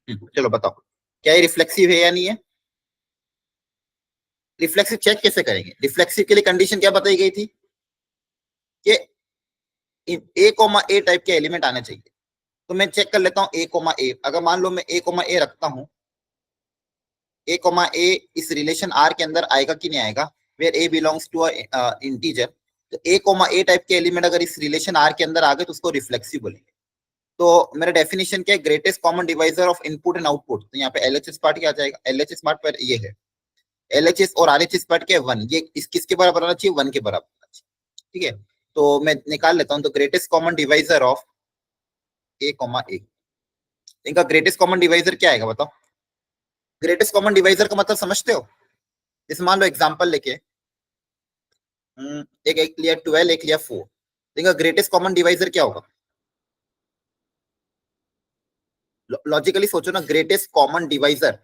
चलो बताओ, क्या ये रिफ्लेक्सिव है या नहीं है? रिफ्लेक्सिव चेक कैसे करेंगे? रिफ्लेक्सिव के लिए कंडीशन क्या बताई गई थी कि ए कोमा ए टाइप के एलिमेंट आने चाहिए। तो मैं चेक कर लेता हूँ ए कोमा ए। अगर मान लो मैं ए कोमा ए रखता हूँ, ए कोमा ए इस रिलेशन आर के अंदर आएगा कि नहीं आएगा, where a belongs to integer. तो ए कोमा ए टाइप के एलिमेंट अगर इस रिलेशन आर के अंदर आ गए तो उसको रिफ्लेक्सिव बोलेंगे। तो मेरा डेफिनेशन क्या है? Greatest common divisor of input and output. तो यहाँ पे एलएचएस पार्ट क्या आ जाएगा? एलएचएस पार्ट पर ये है, एलएचएस और आरएचएस पार्ट क्या है? 1। ये इस किसके बराबर आना चाहिए? 1 के बराबर आना चाहिए। ठीक है, तो मैं निकाल लेता हूँ। तो greatest common divisor of a comma a, इनका ग्रेटेस्ट कॉमन डिवाइजर क्या आएगा बताओ? ग्रेटेस्ट कॉमन डिवाइजर का मतलब समझते हो? जैसे मान लो एग्जांपल लेके, एक लिया 12, एक लिया 4, इनका ग्रेटेस्ट कॉमन डिवाइजर क्या होगा? लॉजिकली सोचो ना, ग्रेटेस्ट कॉमन डिवाइजर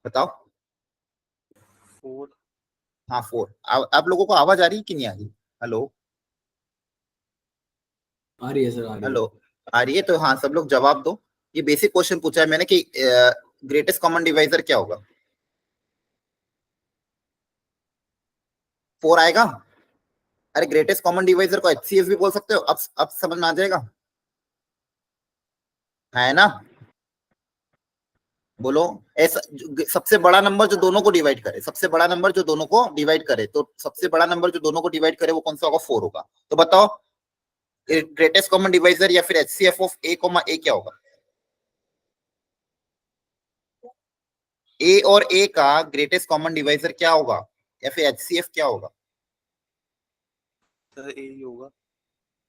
बताओ। 4। हाँ 4। आप लोगों को आवाज आ रही है कि नहीं आ रही? हेलो आ रही है सर, आ रही है। हेलो, आ रही है? तो हाँ सब लोग जवाब दो। ये बेसिक क्वेश्चन पूछा है मैंने कि ग्रेटेस्ट कॉमन डिवाइजर क्या होगा? 4 आएगा? अरे ग्रेटेस्ट कॉमन डिवाइजर को एचसीएफ भी बोल सकते हो। अब समझ में आ जाएगा, है ना? बोलो। ऐसा सबसे बड़ा नंबर जो दोनों को डिवाइड करे, सबसे बड़ा नंबर जो दोनों को डिवाइड करे, तो सबसे बड़ा नंबर जो दोनों को डिवाइड करे वो कौन सा होगा? 4 होगा। तो बताओ ग्रेटेस्ट कॉमन डिवाइजर या फिर एचसीएफ ऑफ ए कोमा ए क्या होगा? ए और ए का ग्रेटेस्ट कॉमन डिवाइजर क्या होगा, या फिर एचसीएफ क्या होगा? सर ए ही होगा।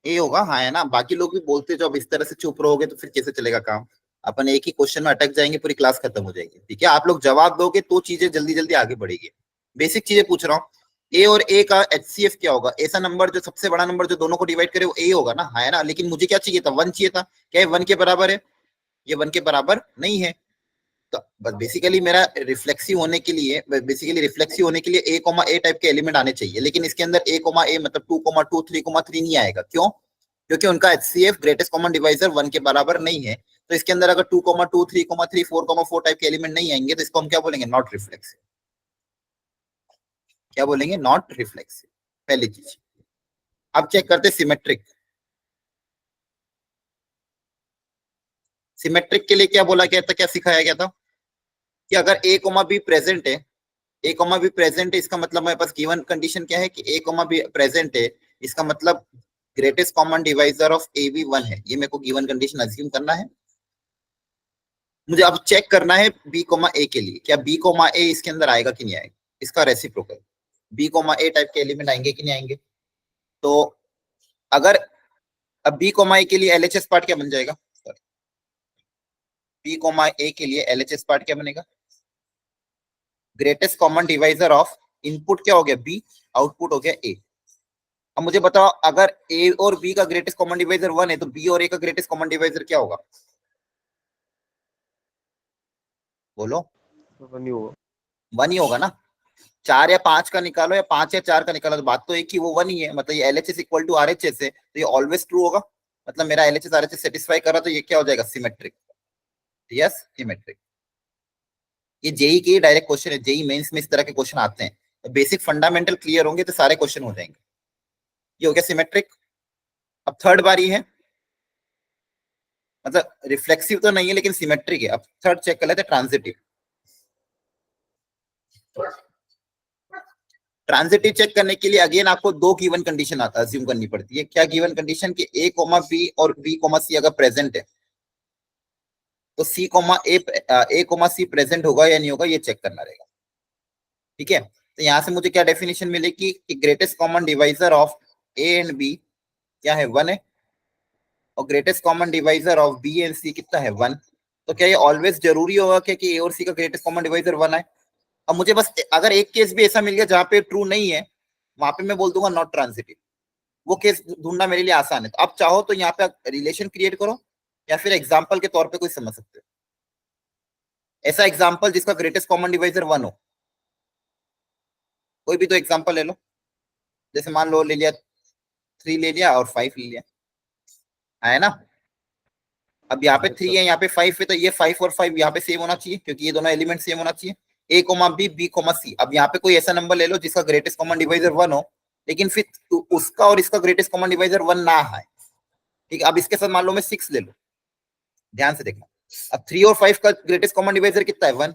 ए होगा, हाँ है ना? बाकी लोग भी बोलते, जो अब इस तरह से चुप रहोगे तो फिर कैसे चलेगा काम? अपन एक ही क्वेश्चन में अटक जाएंगे, पूरी क्लास खत्म हो जाएगी। ठीक है, आप लोग जवाब दोगे तो चीजें जल्दी जल्दी आगे बढ़ेगी। बेसिक चीजें पूछ रहा हूँ। ए और ए का एचसीएफ क्या होगा? ऐसा नंबर जो सबसे बड़ा नंबर जो दोनों को डिवाइड करे वो ए होगा ना, है ना? लेकिन मुझे क्या चाहिए था? 1 चाहिए था। क्या ये 1 के बराबर है? ये 1 के बराबर नहीं है। तो बस बेसिकली मेरा रिफ्लेक्सिव होने के लिए, ए कोमा ए टाइप के एलिमेंट आने चाहिए, लेकिन इसके अंदर ए कोमा ए मतलब 2,2 3,3 नहीं आएगा। क्यों? क्योंकि उनका एचसीएफ ग्रेटेस्ट कॉमन डिवाइजर 1 के बराबर नहीं है। तो इसके अंदर अगर 2,2 3,3 4,4 टाइप के एलिमेंट नहीं आएंगे तो इसको हम क्या बोलेंगे? Not reflexive. क्या बोलेंगे? नॉट रिफ्लेक्सिव, पहली चीज। अब चेक करते सिमेट्रिक। सिमेट्रिक के लिए क्या बोला गया था, क्या सिखाया गया था? कि अगर ए कोमा बी प्रेजेंट है, ए कोमा बी प्रेजेंट है, इसका मतलब मेरे पास गिवन कंडीशन क्या है कि ए कोमा बी प्रेजेंट है, इसका मतलब greatest common divisor of A b 1 है। ये मेरे को गिवन कंडीशन अज्यूम करना है। मुझे अब चेक करना है बी कोमा ए के लिए, क्या बी कोमा ए इसके अंदर आएगा कि नहीं आएगा, इसका reciprocal B comma a type के एलिमेंट आएंगे कि नहीं आएंगे। तो अगर अब बी कोमा ए के लिए एलएचएस पार्ट क्या बन जाएगा? बी कोमा ए के लिए एलएचएस पार्ट क्या बनेगा? Greatest common divisor of input क्या हो गया? बी, आउटपुट हो गया ए। अब मुझे बताओ, अगर ए और बी का ग्रेटेस्ट कॉमन डिवाइजर 1 है तो बी और ए का ग्रेटेस्ट कॉमन डिवाइजर क्या होगा? बोलो। 1 ही होगा। 1 ही होगा ना? 4 या 5 का निकालो या 5 या 4 का निकालो, तो बात तो एक ही, वो 1 ही है। मतलब ये एलएचएस इक्वल टू आरएचएस है, तो ये ऑलवेज ट्रू होगा। मतलब मेरा एलएचएस आरएचएस सेटिस्फाई कर रहा, तो ये क्या हो जाएगा? सिमेट्रिक। Yes, symmetric. ये जेई के डायरेक्ट क्वेश्चन है, जेई मेंस में इस तरह के क्वेश्चन आते हैं। तो बेसिक फंडामेंटल क्लियर होंगे तो सारे क्वेश्चन हो जाएंगे। ये हो गया सिमेट्रिक। अब थर्ड बारी है, मतलब रिफ्लेक्सिव तो नहीं है लेकिन सिमेट्रिक है। अब थर्ड चेक कर लेते हैं, ट्रांजिटिव। ट्रांजिटिव चेक करने के लिए अगेन आपको दो गिवन कंडीशन अज्यूम करनी पड़ती है। क्या गिवन कंडीशन? कि ए कोमा बी और बी कोमा सी अगर प्रेजेंट है तो सी कोमा ए कोमा सी प्रेजेंट होगा या नहीं होगा, ये चेक करना रहेगा। ठीक है, तो यहां से मुझे क्या डेफिनेशन मिलेगी कि greatest common divisor of a and b क्या है? 1 है। और greatest common divisor of b and c कितना है? 1। तो क्या ये ऑलवेज जरूरी होगा कि ए और सी का ग्रेटेस्ट कॉमन डिवाइजर 1 है? अब मुझे बस अगर एक केस भी ऐसा मिल गया जहां पे ट्रू नहीं है, वहां पे मैं बोल दूंगा नॉट ट्रांजिटिव। वो केस ढूंढना मेरे लिए आसान है। तो अब चाहो तो यहाँ पे रिलेशन क्रिएट करो, या फिर एग्जाम्पल के तौर पे कोई समझ सकते हो ऐसा एग्जाम्पल जिसका ग्रेटेस्ट कॉमन डिवाइजर 1 हो। कोई भी तो एग्जाम्पल ले लो। जैसे मान लो ले लिया 3 ले लिया और 5 ले लिया, है ना? अब यहाँ पे 3 है, यहाँ पे 5 है, तो ये 5 और 5 यहाँ पे सेम होना चाहिए क्योंकि ये दोनों एलिमेंट सेम होना चाहिए। ए कोमा बी कोमा सी। अब यहाँ पे कोई ऐसा नंबर ले लो जिसका ग्रेटेस्ट कॉमन डिवाइजर 1 हो, लेकिन फिर उसका और इसका ग्रेटेस्ट कॉमन डिवाइजर 1 ना है। ठीक है, अब इसके साथ मान लो मैं 6 ले लो, ध्यान से देखना। अब 3 और 5 का ग्रेटेस्ट कॉमन डिवाइजर कितना है? 1।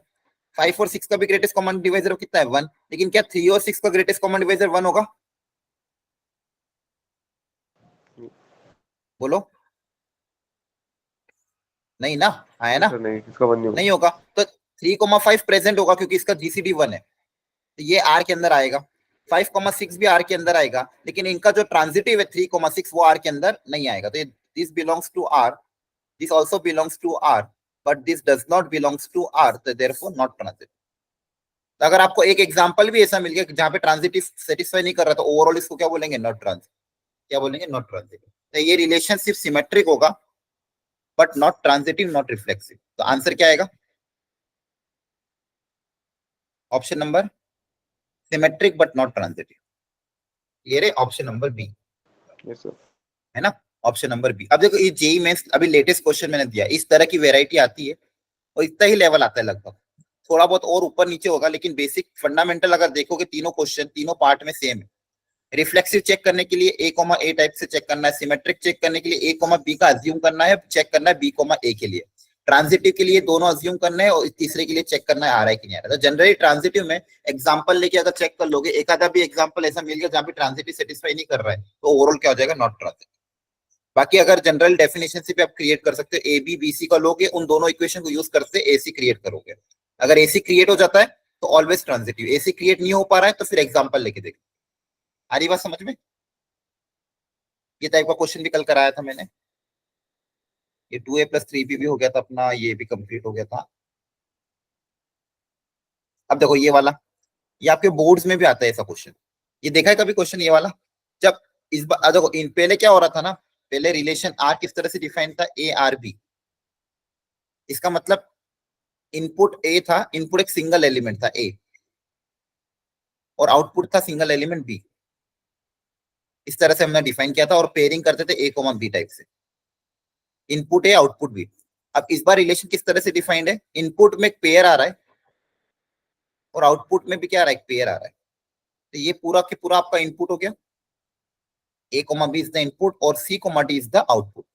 5 और 6 का भी ग्रेटेस्ट कॉमन डिवाइजर कितना है? 1। लेकिन क्या 3 और 6 का ग्रेटेस्ट कॉमन डिवाइजर 1 होगा? बोलो। नहीं ना, आया ना? नहीं, इसका 1 नहीं नहीं होगा। होगा। तो 3,5 प्रेजेंट होगा क्योंकि इसका जीसीडी 1 है, तो ये आर के अंदर आएगा। 5,6 भी आर के अंदर आएगा, लेकिन इनका जो ट्रांजिटिव है 3,6 वो आर के अंदर नहीं आएगा। तो this belongs to R, this also belongs to R, but this does not belongs to R, तो देयरफॉर नॉट ट्रांजिटिव। तो अगर आपको एक एग्जांपल भी ऐसा मिल गया जहां पे ट्रांजिटिव सेटिस्फाई नहीं कर रहा, तो ओवरऑल इसको क्या बोलेंगे? Not transitive. क्या बोलेंगे? Not transitive. तो ये रिलेशनशिप सिमेट्रिक होगा but not transitive, not reflexive. तो आंसर क्या आएगा? Option number symmetric but not transitive. Clear है? Option number B yes sir. है ना, ऑप्शन नंबर बी। अब देखो ये जेई मेंस अभी लेटेस्ट क्वेश्चन मैंने दिया, इस तरह की वेराइटी आती है और इतना ही लेवल आता है लगभग, थोड़ा बहुत और ऊपर नीचे होगा, लेकिन बेसिक फंडामेंटल अगर देखोगे तीनों क्वेश्चन तीनों पार्ट में सेम है। रिफ्लेक्सिव चेक करने के लिए ए टाइप से चेक करना है, सिमेट्रिक चेक करने के लिए बी का अज्यूम करना है, चेक करना है बी के लिए, ट्रांजिटिव के लिए दोनों अज्यूम करना है और तीसरे के लिए चेक करना है आ रहा है कि नहीं आ रहा है। तो जनरली ट्रांजिटिव में एग्जांपल लेके अगर चेक कर लोगे, एक आधा भी एग्जांपल ऐसा मिल गया जहां पे ट्रांजिटिव सेटिस्फाई नहीं कर रहा है, तो ओवरऑल क्या हो जाएगा? Not transitive. बाकी अगर जनरल डेफिनेशन से भी आप क्रिएट कर सकते हो, ए बी बी सी का लोगे, उन दोनों इक्वेशन को यूज करते एसी क्रिएट करोगे। अगर एसी क्रिएट हो जाता है तो ऑलवेज ट्रांजिटिव, एसी क्रिएट नहीं हो पा रहा है तो फिर एग्जांपल लेके देखो। आ रही बात समझ में? ये टाइप का क्वेश्चन भी कल कराया था मैंने, ये 2a+3b भी हो गया था अपना, ये भी कंप्लीट हो गया था। अब देखो ये वाला, ये आपके बोर्ड्स में भी आता है ऐसा क्वेश्चन, ये देखा है कभी क्वेश्चन ये वाला? जब इस बार देखो, इन पहले क्या हो रहा था ना, पहले रिलेशन आर किस तरह से डिफाइन था? A R b. इसका मतलब इनपुट ए था, इनपुट एक सिंगल एलिमेंट था ए, और आउटपुट था सिंगल एलिमेंट बी। इस तरह से हमने डिफाइन किया था और पेयरिंग करते थे ए कॉमा बी टाइप से, इनपुट ए आउटपुट बी। अब इस बार रिलेशन किस तरह से डिफाइंड है? इनपुट में एक पेयर आ रहा है और आउटपुट में भी क्या आ रहा है? एक पेयर आ रहा है। तो ये पूरा के पूरा आपका इनपुट हो गया, A comma B is the input और C comma D is the output.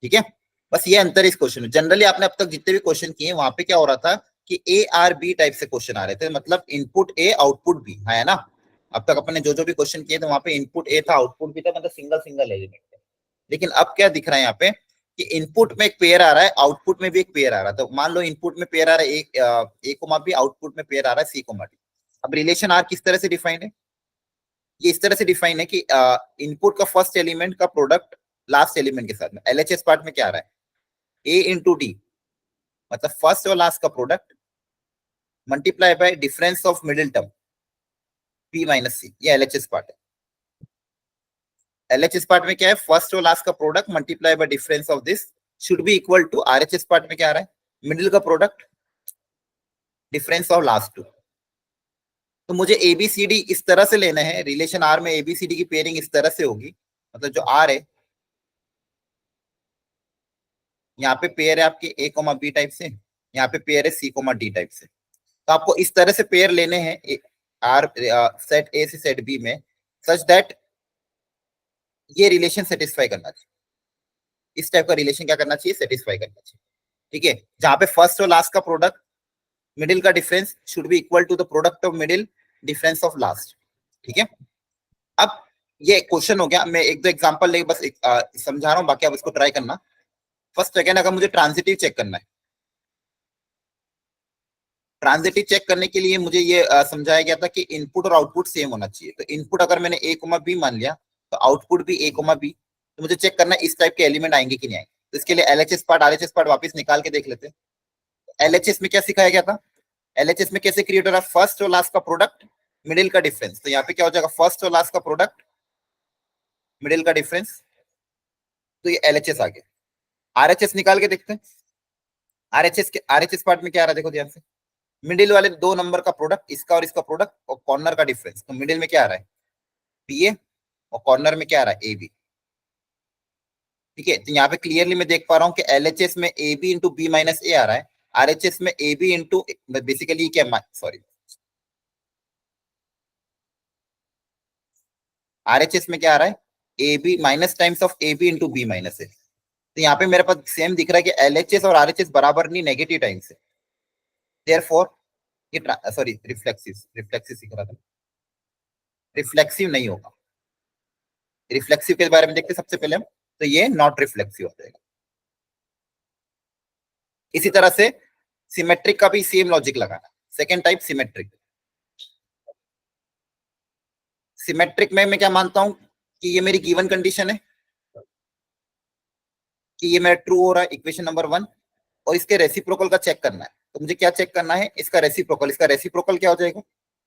ठीक है, बस ये अंतर इस क्वेश्चन में। जनरली आपने अब तक जितने भी क्वेश्चन किए वहां पे क्या हो रहा था कि ए आर बी टाइप से क्वेश्चन आ रहे थे, मतलब इनपुट ए आउटपुट बी है ना। अब तक अपने जो जो भी क्वेश्चन किए थे वहां पे इनपुट ए था आउटपुट बी था, मतलब सिंगल सिंगल एलिमेंट थे। लेकिन अब क्या दिख रहा है यहाँ पे कि इनपुट में एक पेयर आ रहा है, आउटपुट में भी एक पेयर आ रहा है। तो मान लो इनपुट में पेयर आ रहा है ए कोमा बी, आउटपुट में पेयर आ रहा है सी कोमा डी। अब रिलेशन आर किस तरह से डिफाइन है? ये इस तरह से डिफाइन है कि इनपुट का फर्स्ट एलिमेंट का प्रोडक्ट लास्ट एलिमेंट के साथ में, एलएचएस पार्ट में क्या आ रहा है? ए इंटू डी, मतलब फर्स्ट और लास्ट का product multiply by difference of middle term P minus C. ये एलएचएस पार्ट है। एलएचएस पार्ट में क्या है? फर्स्ट और लास्ट का product multiply by difference of this should be equal to, RHS part में क्या आ रहा है? मिडिल का product difference of last two. तो मुझे एबीसीडी इस तरह से लेना है, रिलेशन आर में एबीसीडी की पेयरिंग इस तरह से होगी, मतलब जो आर है यहाँ पे पेयर है आपके ए कोमा बी टाइप से, यहाँ पे पेयर है सी कोमा डी टाइप से। तो आपको इस तरह से पेयर लेने हैं आर सेट ए से सेट बी में, सच दैट ये रिलेशन सेटिस्फाई करना चाहिए, इस टाइप का रिलेशन क्या करना चाहिए? सेटिस्फाई करना चाहिए। ठीक है, जहां पे फर्स्ट और लास्ट का प्रोडक्ट मिडिल का difference should be equal to the product of middle difference of last. ठीक है, अब ये क्वेश्चन हो गया, मैं एक दो एग्जांपल लेके बस समझा रहा हूँ, बाकी आप इसको ट्राई करना। फर्स्ट सेकेंड, अगर मुझे ट्रांजिटिव चेक करना है, ट्रांजिटिव चेक करने के लिए मुझे ये समझाया गया था कि इनपुट और आउटपुट सेम होना चाहिए। तो इनपुट अगर मैंने ए कोमा बी मान लिया, तो आउटपुट भी ए कोमा बी। तो मुझे चेक करना है इस टाइप के एलिमेंट आएंगे कि नहीं आएंगे। तो इसके लिए एलएचएस पार्ट आरएचएस पार्ट वापस निकाल के देख लेते हैं। एलएचएस में क्या सिखाया गया था? एलएचएस में कैसे क्रिएट हो रहा है? फर्स्ट और लास्ट का प्रोडक्ट मिडिल का डिफरेंस। तो यहाँ पे क्या हो जाएगा? फर्स्ट और लास्ट का प्रोडक्ट मिडिल का डिफरेंस। तो ये एलएचएस आ गया। आरएचएस निकाल के देखते हैं। आरएचएस पार्ट में क्या आ रहा है? देखो ध्यान से, मिडिल वाले दो नंबर का प्रोडक्ट, इसका और इसका प्रोडक्ट और कॉर्नर का डिफरेंस। तो मिडिल में क्या आ रहा है? पीए और कॉर्नर में क्या आ रहा है? ए बी। ठीक है, तो यहाँ पे क्लियरली मैं देख पा रहा हूँ कि एलएचएस में A B into B minus A आ रहा है, आरएचएस में ए बी इंटू, बेसिकली क्या, सॉरी, आरएचएस में क्या आ रहा है, ए B minus times of A B into B minus A. तो यहाँ पे मेरे पास सेम दिख रहा है कि एलएचएस और आरएचएस बराबर नहीं, नेगेटिव टाइम्स है, देयरफॉर ये सॉरी रिफ्लेक्सिव, रिफ्लेक्सिव सीख रहा था, रिफ्लेक्सिव नहीं होगा। रिफ्लेक्सिव के बारे में देखते सबसे पहले हम, तो ये नॉट रिफ्लेक्सिव हो जाएगा। इसी तरह से सिमेट्रिक का भी सेम लॉजिक लगाना। सेकेंड टाइप सिमेट्रिक, सिमेट्रिक में मैं क्या मानता हूं कि ये मेरी गिवन कंडीशन है कि ये मेरा ट्रू हो रहा है, इक्वेशन नंबर 1, और इसके रेसिप्रोकल का चेक करना है। तो मुझे क्या चेक करना है, इसका रेसिप्रोकल। इसका रेसिप्रोकल क्या हो जाएगा,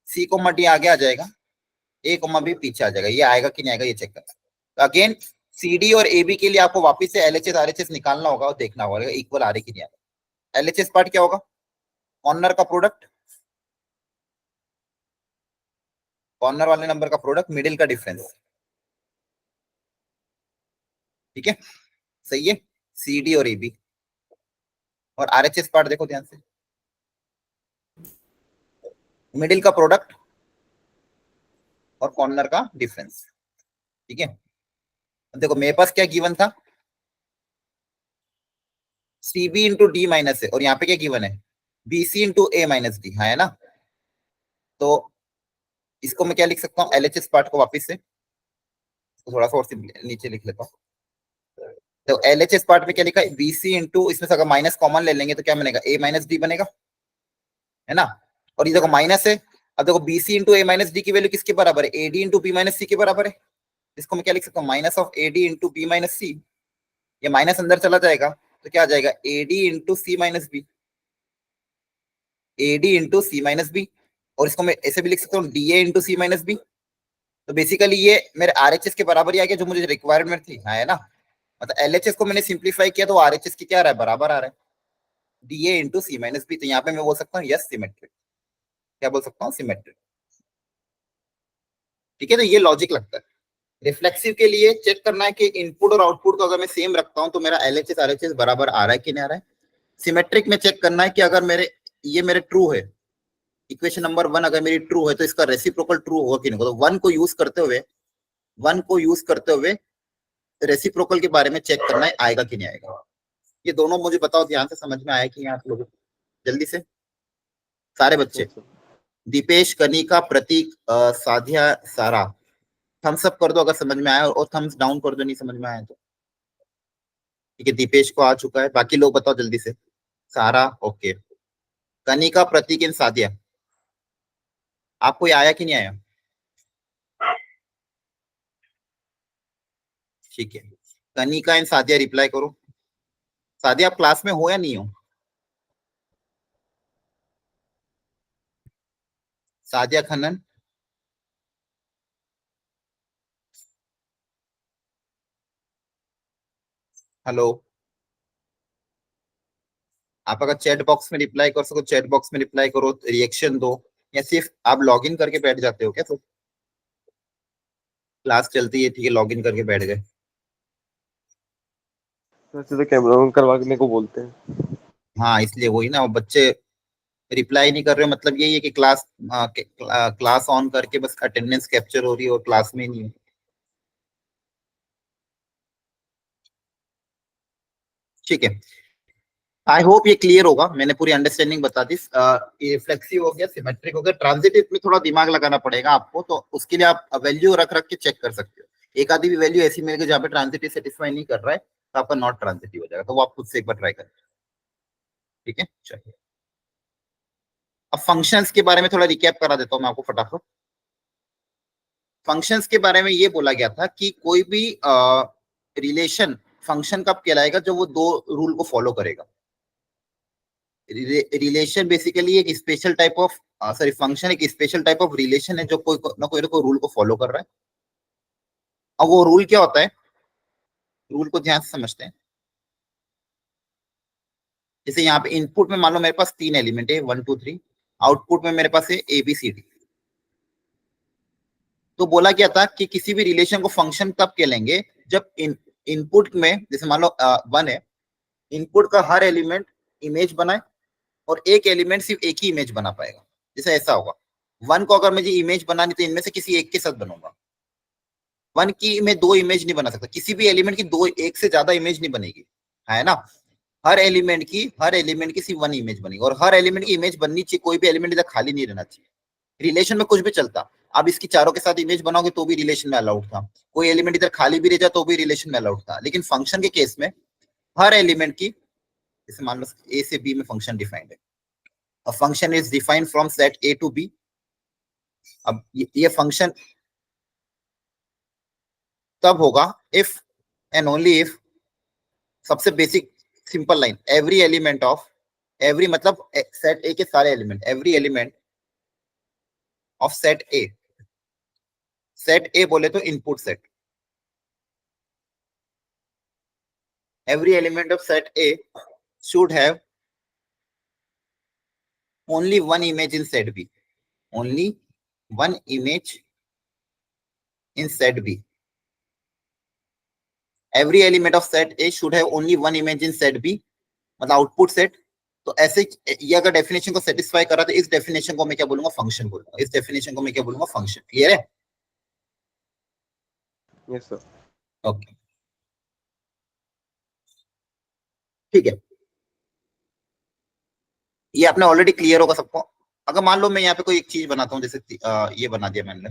सी कोमा डी आगे आ जाएगा, ए कोमा बी पीछे आ जाएगा। ये आएगा कि नहीं आएगा ये चेक करना है। तो अगेन सी डी और ए बी के लिए आपको वापस से एलएचएस आरएचएस निकालना होगा और देखना होगा इक्वल आ रही कि नहीं आ रही। एलएचएस पार्ट क्या होगा, कॉर्नर का प्रोडक्ट, कॉर्नर वाले नंबर का प्रोडक्ट, मिडिल का डिफरेंस। ठीक है, सही है, सी डी और ए बी। और आरएचएस पार्ट देखो ध्यान से, मिडिल का प्रोडक्ट और कॉर्नर का डिफरेंस। ठीक है, अब देखो मेरे पास क्या गिवन था, c b into d minus है, और यहाँ पे क्या गिवन है, बी सी इंटू ए माइनस डी, हाँ है ना। तो इसको मैं क्या लिख सकता हूँ, एलएचएस पार्ट को वापस से तो थोड़ा सा और नीचे लिख लेता हूँ। तो एलएचएस पार्ट में क्या लिखा है, बी सी इंटू, इसमें से अगर माइनस कॉमन ले लेंगे तो क्या बनेगा, ए माइनस डी बनेगा, है ना। और ये देखो माइनस है, अब देखो बी सी इंटू ए माइनस डी की वैल्यू किसके बराबर है, A D into B minus C के बराबर है। इसको मैं क्या लिख सकता हूँ, minus of A D into B minus C. ये माइनस अंदर चला जाएगा तो क्या आ जाएगा, A D into C minus B, A D into C minus B. और इसको मैं ऐसे भी लिख सकता हूँ, डी ए इंटू सी माइनस बी। तो बेसिकली ये मेरे आरएचएस के बराबर ही आ गया जो मुझे रिक्वायरमेंट थी, हाँ है ना। मतलब एलएचएस को मैंने सिंप्लीफाई किया तो आरएचएस की क्या आ रहा है, बराबर आ रहा है, डी ए इंटू सी माइनस बी। तो यहाँ पे मैं बोल सकता हूँ यस सिमेट्रिक, क्या बोल सकता हूँ, सिमेट्रिक। ठीक है, तो ये लॉजिक लगता है। रिफ्लेक्सिव के लिए चेक करना है कि इनपुट और आउटपुट को अगर मैं सेम रखता हूं तो मेरा एलएचएस आरएचएस बराबर आ रहा है कि नहीं आ रहा है। सिमेट्रिक में चेक करना है कि अगर मेरे ट्रू है, इक्वेशन नंबर 1 अगर मेरी ट्रू है तो इसका रेसिप्रोकल ट्रू होगा कि नहीं होगा। तो 1 को यूज करते हुए रेसिप्रोकल के बारे में चेक करना है, आएगा कि नहीं आएगा। ये दोनों मुझे बताओ ध्यान से, समझ में आया कि नहीं आप लोगों को, जल्दी से सारे बच्चे। Yes, sir. दीपेश, कनिका, प्रतीक, साध्या, सारा, थम्स अप कर दो अगर समझ में आया, और थम्स डाउन कर दो नहीं समझ में आया तो। ठीक है, दीपेश को आ चुका है, बाकी लोग बताओ जल्दी से। सारा ओके, कनिका, प्रतीक एंड सादिया, आपको ये आया कि नहीं आया। ठीक है, कनिका एंड सादिया रिप्लाई करो। सादिया आप क्लास में हो या नहीं हो, सादिया खन्नन, हेलो। आप अगर चैट बॉक्स में रिप्लाई कर सको चैट बॉक्स में रिप्लाई करो, रिएक्शन दो, या सिर्फ आप लॉगिन करके बैठ जाते हो क्या, तो क्लास चलती है ठीक है, लॉगिन करके बैठ गए। वैसे तो कैमरा ऑन करवाने को बोलते हैं। हाँ इसलिए वही ना, वो बच्चे रिप्लाई नहीं कर रहे, मतलब यही है कि क्लास ऑन करके बस अटेंडेंस कैप्चर हो रही है और क्लास में नहीं है। ठीक है, आई होप ये क्लियर होगा, मैंने पूरी अंडरस्टैंडिंग बता दी। ये फ्लेक्सिव हो गया, सिमेट्रिक हो गया, ट्रांजिटिव में थोड़ा दिमाग लगाना पड़ेगा आपको, तो उसके लिए आप वैल्यू रख रख के चेक कर सकते हो। एक आधी भी वैल्यू ऐसी मिल गई जहाँ पे ट्रांजिटिव सेटिस्फाई नहीं कर रहा है तो आपका नॉट ट्रांजिटिव हो जाएगा, तो वो आप खुद से एक बार ट्राई करें। ठीक है, चलिए अब फंक्शंस के बारे में थोड़ा रिकैप करा देता हूँ मैं आपको फटाफट। फंक्शंस के बारे में ये बोला गया था कि कोई भी रिलेशन फंक्शन कब कहलाएगा, जब वो दो रूल को फॉलो करेगा। रिलेशन बेसिकली एक special type of, sorry function एक स्पेशल टाइप ऑफ रिलेशन है जो कोई ना कोई रूल को फॉलो कर रहा है। अब वो रूल क्या होता है, रूल को ध्यान से समझते हैं। जैसे यहाँ पे इनपुट में मान लो मेरे पास 3 एलिमेंट है 1 2 3, आउटपुट में मेरे पास है ABCD। तो बोला गया था कि किसी भी रिलेशन को फंक्शन तब कहलेंगे जब इनपुट में जैसे मान लो 1 है, इनपुट का हर एलिमेंट इमेज बनाए और एक एलिमेंट सिर्फ एक ही इमेज बना पाएगा। जैसे ऐसा होगा 1 को अगर मुझे इमेज बनानी तो इनमें से किसी एक के साथ बनूंगा। 1 की मैं 2 इमेज नहीं बना सकता, किसी भी एलिमेंट की 2 एक से ज्यादा इमेज नहीं बनेगी, है ना। हर एलिमेंट की सिर्फ 1 इमेज बनेगी और हर एलिमेंट की इमेज बननी चाहिए, कोई भी एलिमेंट इधर खाली नहीं रहना चाहिए। रिलेशन में कुछ भी चलता, आप इसकी चारों के साथ इमेज बनाओगे तो भी रिलेशन में अलाउड था, कोई एलिमेंट इधर खाली भी रह जाए तो भी रिलेशन में अलाउड था। लेकिन फंक्शन के केस में हर एलिमेंट की, जैसे मान लो ए से बी में फंक्शन डिफाइंड है, a function is defined from set A to B. अब ये फंक्शन तब होगा इफ एंड ओनली इफ, सबसे basic simple line, every element of, every मतलब सेट ए के सारे element, every element of set A, set A बोले तो input set, every element of set A should have only one image in set B, only one image in set B. Every element of set A should have only one image in set B, मतलब output set. तो ऐसे ये अगर definition को satisfy करा तो इस definition को मैं क्या बोलूंगा, फंक्शन बोलूंगा। इस डेफिनेशन को मैं क्या बोलूंगा, फंक्शन। क्लियर है? Yes sir. ओके, ठीक है, ये आपने ऑलरेडी क्लियर होगा सबको। अगर मान लो मैं यहाँ पे कोई एक चीज बनाता हूँ, जैसे ये बना दिया मैंने,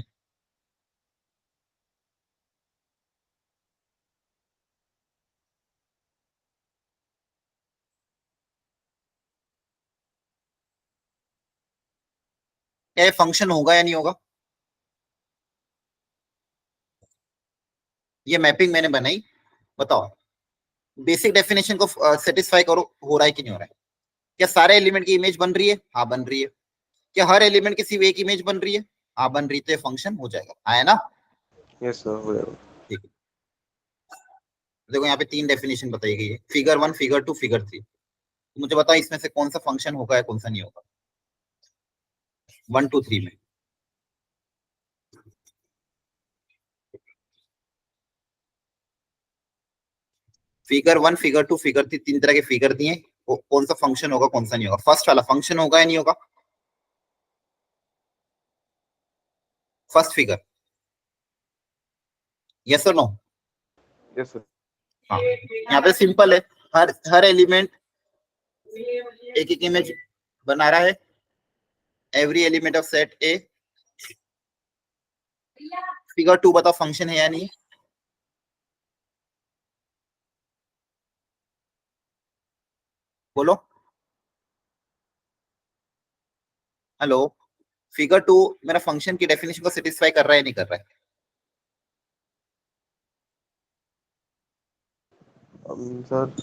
क्या ये फंक्शन होगा या नहीं होगा? ये मैपिंग मैंने बनाई, बताओ बेसिक डेफिनेशन को सेटिस्फाई करो, हो रहा है कि नहीं हो रहा है? क्या सारे एलिमेंट की इमेज बन रही है? हाँ बन रही है। क्या हर एलिमेंट की सिर्फ एक इमेज बन रही है? हाँ बन रही, तो ये फंक्शन हो जाएगा, आया ना? यस सर, हो जाएगा। ठीक है, देखो यहाँ पे 3 डेफिनेशन बताई गई है, फिगर 1, फिगर 2, फिगर 3। मुझे बताओ इसमें से कौन सा फंक्शन होगा या कौन सा नहीं होगा 1 2 3 में? फिगर 1, फिगर 2, फिगर 3, 3 तरह के फिगर दिए, कौन सा फंक्शन होगा कौन सा नहीं होगा? फर्स्ट वाला फंक्शन होगा या नहीं होगा? फर्स्ट फिगर, यस और नो? Yes sir. हाँ, यहाँ पे सिंपल है, हर एलिमेंट एक एक इमेज बना रहा है, every element of set A. Figure 2 बताओ फंक्शन है या नहीं? बोलो, हेलो। फिगर 2 मेरा फंक्शन की डेफिनेशन को सेटिस्फाई कर रहा है नहीं कर रहा है? सर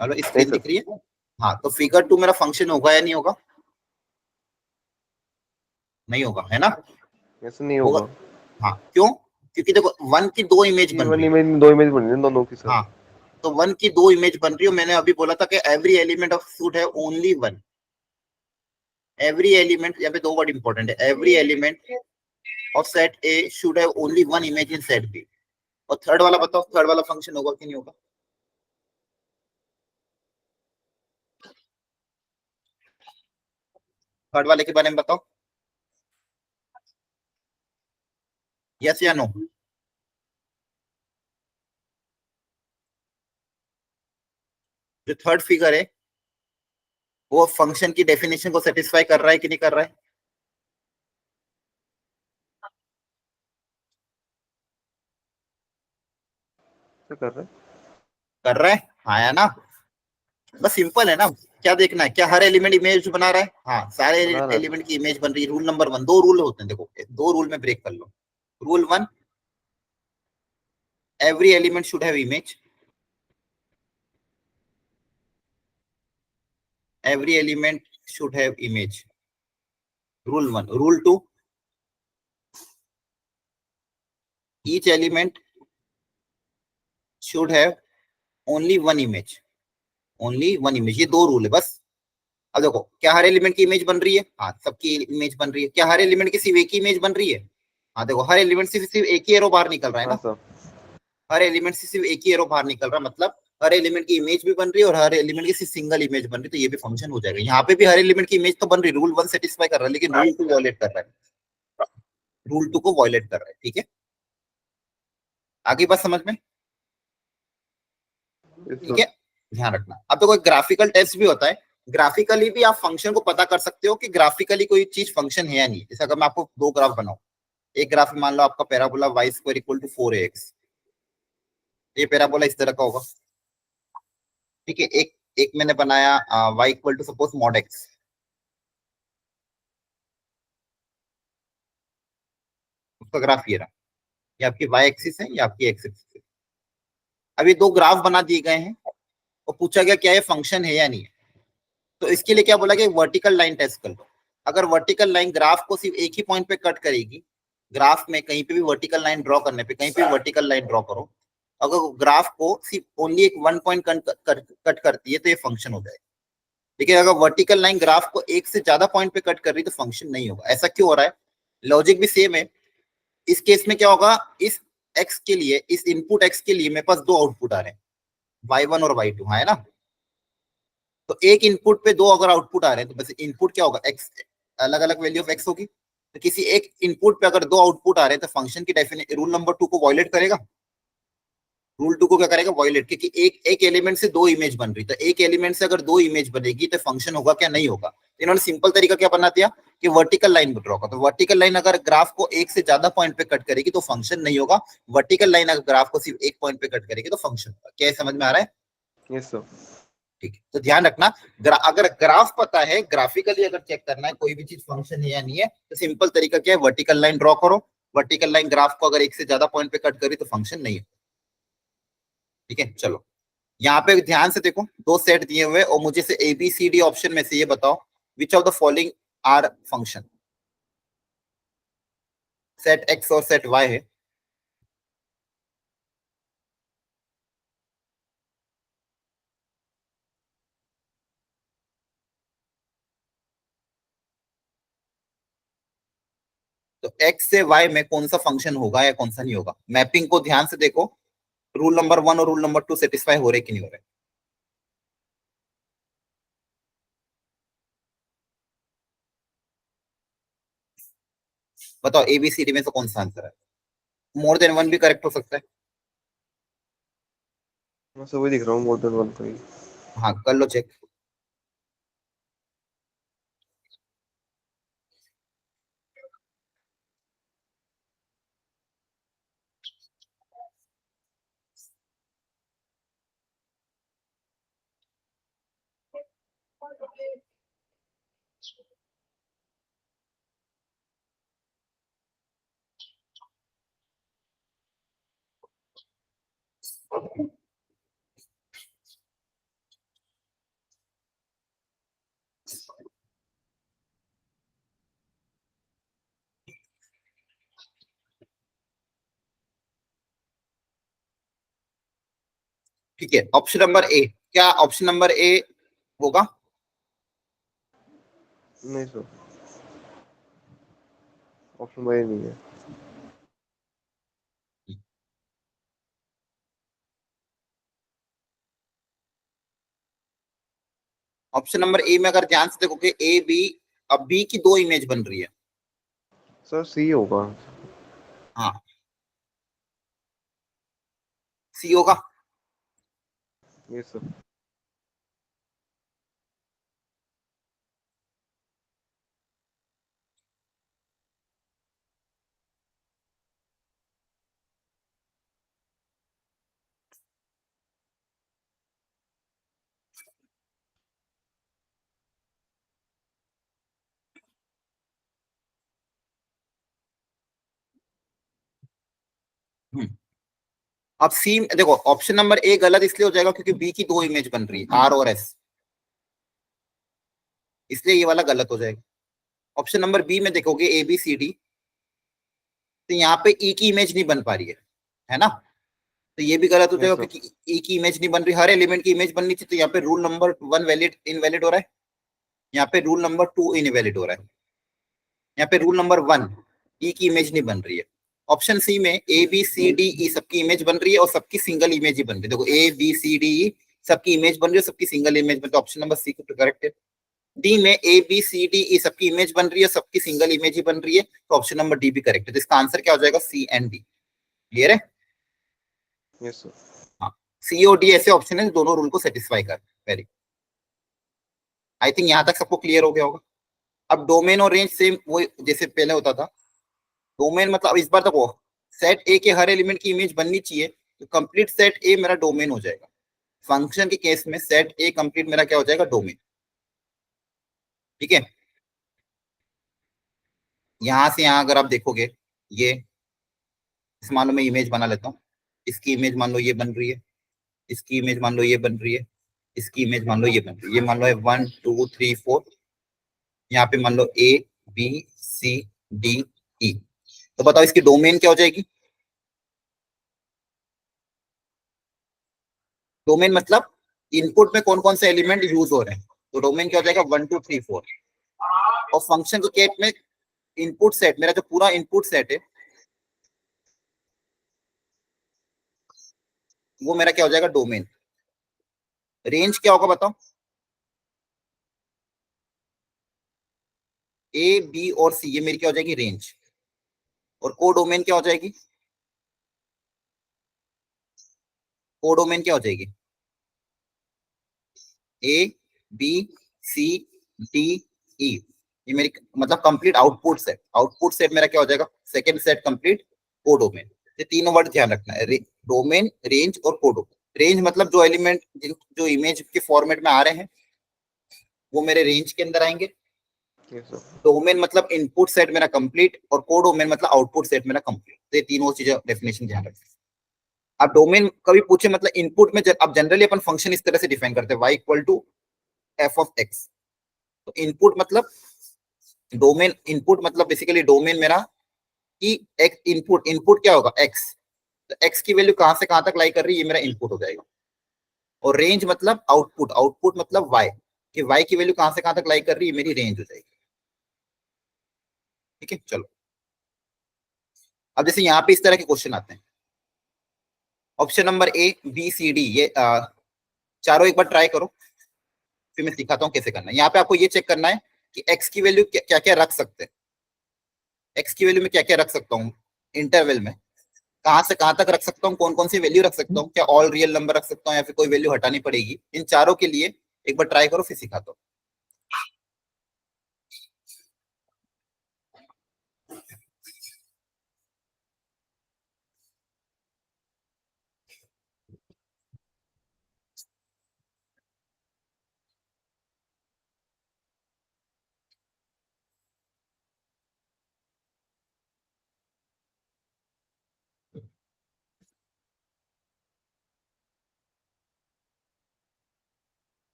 हेलो, स्क्रीन दिख रही है? हाँ, तो फिगर 2 मेरा फंक्शन होगा या नहीं होगा? नहीं होगा, है ना? यस नहीं होगा। हाँ, क्यों? क्योंकि देखो 1 की 2 इमेज बन रही है। इमेज में 2 इमेज बन रही है दोनों की सर। हाँ, तो 1 की 2 इमेज बन रही है। मैंने अभी बोला था कि एवरी एलिमेंट ऑफ सूट है ओनली 1। एवरी एलिमेंट, यहाँ पे 2 वर्ड इंपॉर्टेंट है, every element of set A should have only 1 image इन सेट बी। और थर्ड वाला बताओ, थर्ड वाला फंक्शन होगा कि नहीं होगा? थर्ड वाले के बारे में बताओ, यस या नो? जो थर्ड फिगर है वो फंक्शन की डेफिनेशन को सेटिस्फाई कर रहा है कि नहीं कर रहा है? कर रहे हैं। कर रहा है, हाँ या ना? बस सिंपल है ना, क्या देखना है, क्या हर एलिमेंट इमेज बना रहा है? हाँ, सारे बना रहा है। एलिमेंट की इमेज बन रही है। रूल नंबर 1, 2 रूल होते हैं, देखो 2 रूल में ब्रेक कर लो। Rule 1, every element should have image, every element should have image, rule 1. Rule 2, each element should have only one image, only one image। ये 2 रूल है बस। अब देखो, क्या हर एलिमेंट की इमेज बन रही है? हाँ, सबकी इमेज बन रही है। क्या हर एलिमेंट की सिर्फ एक ही इमेज बन रही है? हाँ, देखो हर एलिमेंट सिर्फ एक ही एरो बाहर निकल रहा है हाँ ना। सर। हर एलिमेंट से सिर्फ एक ही एरो बाहर निकल रहा, मतलब हर एलिमेंट की इमेज भी बन रही है और हर एलिमेंट की सिर्फ सिंगल इमेज बन रही है, तो ये भी फंक्शन हो जाएगा। यहाँ पे भी हर एलिमेंट की इमेज तो बन रही है, रूल 1 सेटिस्फाई कर रहा है, लेकिन रूल 2 वॉयलेट कर रहा है, रूल 2 को वॉयलेट कर रहा है। ठीक है, आगे बात समझ में? यस ठीक सर। है, ध्यान रखना। अब तो कोई ग्राफिकल टेस्ट भी होता है, ग्राफिकली भी आप फंक्शन को पता कर सकते हो कि ग्राफिकली कोई चीज फंक्शन है या नहीं। जैसे अगर मैं आपको दो ग्राफ बनाऊं, एक ग्राफ में मान लो आपका parabola y square equal to 4ax, ये पैराबोला इस तरह का होगा। ठीक है, एक एक मैंने बनाया y equal to suppose mod x, उसका ग्राफ ये रहा, ये आपकी y एक्सिस है, ये आपकी x एक्सिस है। अब ये दो ग्राफ बना दिए गए हैं और पूछा गया क्या ये फंक्शन है या नहीं है। तो इसके लिए क्या बोला गया, वर्टिकल लाइन टेस्ट कर लो। अगर वर्टिकल लाइन ग्राफ को सिर्फ एक ही पॉइंट पे कट करेगी, ग्राफ में कहीं पे भी वर्टिकल लाइन ड्रॉ करने पे कहीं पे वर्टिकल लाइन ड्रॉ करो, अगर ग्राफ को सिर्फ ओनली एक वन पॉइंट कट करती है तो ये फंक्शन हो जाएगा। लेकिन अगर वर्टिकल लाइन ग्राफ को एक से ज्यादा पॉइंट पे कट कर रही तो फंक्शन नहीं होगा। ऐसा क्यों हो रहा है? लॉजिक भी सेम है। इस केस में क्या होगा, इस x के लिए, इस इनपुट x के लिए मेरे पास दो आउटपुट आ रहे हैं, y1 और y2, हाँ है ना। तो एक इनपुट पे दो अगर आउटपुट आ रहे हैं तो बस इनपुट क्या होगा, x, अलग अलग वैल्यू ऑफ x होगी। तो किसी एक इनपुट पे अगर दो आउटपुट आ रहे हैं तो फंक्शन की डेफिनेशन रूल नंबर 2 को वॉयलेट करेगा। रूल 2 को क्या करेगा, वॉयलेट, क्योंकि एक एक एलिमेंट से दो इमेज बन रही, तो एक एलिमेंट से अगर दो इमेज बनेगी तो फंक्शन होगा क्या, नहीं होगा। तो इन्होंने सिंपल तरीका क्या बना दिया कि वर्टिकल लाइन ड्रॉ का, तो वर्टिकल लाइन अगर ग्राफ को एक से ज्यादा पॉइंट पे कट करेगी तो फंक्शन नहीं होगा, वर्टिकल लाइन अगर ग्राफ को सिर्फ एक पॉइंट पे कट करेगी तो फंक्शन होगा। क्या समझ में आ रहा है? Yes sir. ठीक है, तो ध्यान रखना, अगर ग्राफ पता है, ग्राफिकली अगर चेक करना है कोई भी चीज फंक्शन है या नहीं है, तो सिंपल तरीका क्या है, वर्टिकल लाइन ड्रॉ करो। वर्टिकल लाइन ग्राफ को अगर एक से ज्यादा पॉइंट पे कट करी तो फंक्शन नहीं है। ठीक है, चलो यहाँ पे ध्यान से देखो, दो सेट दिए हुए और मुझे से a b c d option में से ये बताओ which of the following are function. Set x और सेट वाई है। तो एक्स से वाई में कौन सा फंक्शन होगा या कौन सा नहीं होगा, मैपिंग को ध्यान से देखो, रूल नंबर 1 और रूल नंबर 2 सेटिस्फाई हो रहे कि नहीं हो रहे। बताओ एबीसीडी में से कौन सा आंसर है। मोर देन वन भी करेक्ट हो सकता है। मैं सब वही दिख रहा हूँ, मोर देन वन का ही। हाँ कर लो चेक। ठीक है, ऑप्शन नंबर ए, क्या ऑप्शन नंबर ए होगा? नहीं सर, ऑप्शन वाई नहीं है। ऑप्शन नंबर ए में अगर ध्यान से देखोगे ए बी, अब बी की दो इमेज बन रही है। सर सी होगा। हाँ सी होगा। Yes sir. हम्म, अब सी देखो, ऑप्शन नंबर ए गलत इसलिए हो जाएगा क्योंकि बी की दो इमेज बन रही है, आर और एस, इसलिए ये वाला गलत हो जाएगा। ऑप्शन नंबर बी में देखोगे ए बी सी डी, तो यहाँ पे ई की इमेज नहीं बन पा रही है ना, तो ये भी गलत हो यस जाएगा सर। क्योंकि ई की इमेज नहीं बन रही, हर एलिमेंट की इमेज बननी चाहिए, तो यहाँ पे रूल नंबर 1 वैलिड इनवैलिड हो रहा है, यहाँ पे रूल नंबर 2 इनवैलिड हो रहा है, यहाँ पे रूल नंबर 1 ई की इमेज नहीं बन रही है। ऑप्शन सी में ए बी सी डी ई सबकी इमेज बन रही है और सबकी सिंगल इमेज ही बन रही है। देखो ए बी सी डी ई सबकी इमेज बन रही है, सबकी सिंगल इमेज बन रही है, ऑप्शन नंबर सी को करेक्ट है। डी में ए बी सी डी ई सबकी इमेज बन रही है, सबकी सिंगल इमेज ही बन रही है, तो ऑप्शन नंबर डी भी करेक्ट है। तो इसका आंसर क्या हो जाएगा? सी एंड डी। क्लियर है? Yes sir. हाँ, सी और डी ऐसे ऑप्शन है दोनों रूल को सेटिस्फाई कर। वेरी, आई थिंक यहां तक सबको क्लियर हो गया होगा। अब डोमेन और रेंज सेम वो जैसे पहले होता था। डोमेन मतलब इस बार तक वो सेट ए के हर एलिमेंट की इमेज बननी चाहिए, तो कंप्लीट सेट ए मेरा डोमेन हो जाएगा। फंक्शन के केस में सेट ए कंप्लीट मेरा क्या हो जाएगा? डोमेन। ठीक है, यहां से यहां अगर आप देखोगे, ये इस मान लो मैं इमेज बना लेता हूँ, इसकी इमेज मान लो ये बन रही है, इसकी इमेज मान लो ये बन रही है, इसकी इमेज मान लो ये बन रही है, ये मान लो है 1 2 3 4। यहाँ पे मान लो ए बी सी डी ई। तो बताओ इसकी डोमेन क्या हो जाएगी? डोमेन मतलब इनपुट में कौन कौन से एलिमेंट यूज हो रहे हैं, तो डोमेन क्या हो जाएगा? 1 2 3 4। और फंक्शन के केस में इनपुट सेट, मेरा जो पूरा इनपुट सेट है वो मेरा क्या हो जाएगा? डोमेन। रेंज क्या होगा बताओ? ए बी और सी ये मेरी क्या हो जाएगी? रेंज। और कोडोमेन क्या हो जाएगी? कोडोमेन क्या हो जाएगी? A b c d e. ये मेरी मतलब complete output set. Output set मेरा क्या हो जाएगा? Second set complete codomain. ये तीनों वर्ड ध्यान रखना है, डोमेन रेंज और कोडोमेन। रेंज मतलब जो एलिमेंट जो इमेज के फॉर्मेट में आ रहे हैं वो मेरे रेंज के अंदर आएंगे। Yes sir. डोमेन मतलब इनपुट सेट मेरा कंप्लीट, और कोडोमेन मतलब आउटपुट सेट मेरा कंप्लीट। तो ये तीनों चीजें डेफिनेशन ध्यान रखना। अब डोमेन कभी पूछे मतलब इनपुट में अब जनरली अपन फंक्शन इस तरह से डिफाइन करते हैं, y equal to f of x. तो इनपुट मतलब डोमेन, इनपुट मतलब बेसिकली डोमेन मेरा कि एक इनपुट, इनपुट क्या होगा? एक्स। तो एक्स की वैल्यू कहां से कहां तक लाई कर रही है, ये मेरा इनपुट हो जाएगा। और रेंज मतलब आउटपुट, आउटपुट मतलब वाई, कि वाई की वैल्यू कहां से कहां तक लाई कर रही है, मेरी रेंज हो जाएगी। ठीक है, चलो अब जैसे यहाँ पे इस तरह के क्वेश्चन आते हैं, option number a b c d ये चारों एक बार ट्राई करो, फिर मैं सिखाता हूँ कैसे करना है। यहाँ पे आपको ये चेक करना है कि एक्स की वैल्यू क्या क्या रख सकते हैं। एक्स की वैल्यू में क्या क्या रख सकता हूँ इंटरवल में, कहां से कहां तक रख सकता हूँ, कौन कौन सी वैल्यू रख सकता हूँ, क्या ऑल रियल नंबर रख सकता हूँ या फिर कोई वैल्यू हटानी पड़ेगी, इन चारों के लिए एक बार ट्राई करो फिर सिखाता हूँ।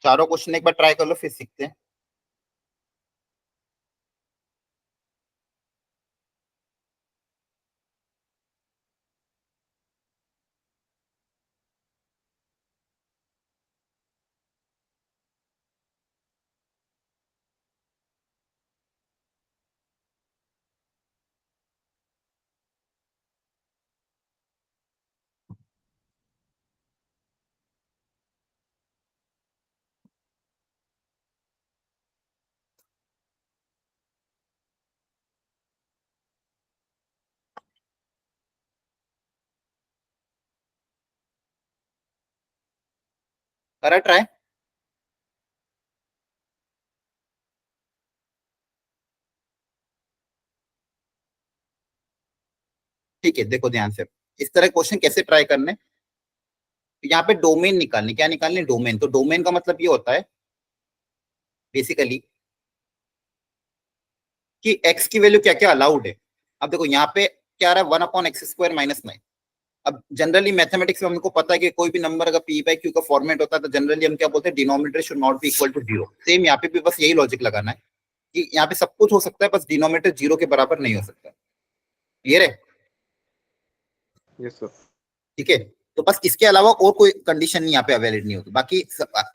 चारों क्वेश्चन एक बार ट्राई कर लो फिर सीखते हैं। करा ट्राई। ठीक है, देखो ध्यान से, इस तरह क्वेश्चन कैसे ट्राई करने। यहाँ पे डोमेन निकालनी, क्या निकालनी, डोमेन। तो डोमेन का मतलब ये होता है बेसिकली कि एक्स की वैल्यू क्या क्या अलाउड है। अब देखो यहाँ पे क्या आ रहा है, 1/x² - 9। अब जनरली मैथमेटिक्स में हमको पता है कि कोई भी नंबर अगर पी बाई क्यू का फॉर्मेट होता है तो जनरली हम क्या बोलते हैं, denominator should not be equal to 0। Same यहाँ पे भी बस यही लॉजिक लगाना है कि यहाँ पे सब कुछ हो सकता है, बस डिनोमिनेटर 0 के बराबर नहीं हो सकता। क्लियर है? Yes, sir. ठीक है, तो बस इसके अलावा और कोई कंडीशन नहीं यहाँ पे अवेलिड नहीं होगी। बाकी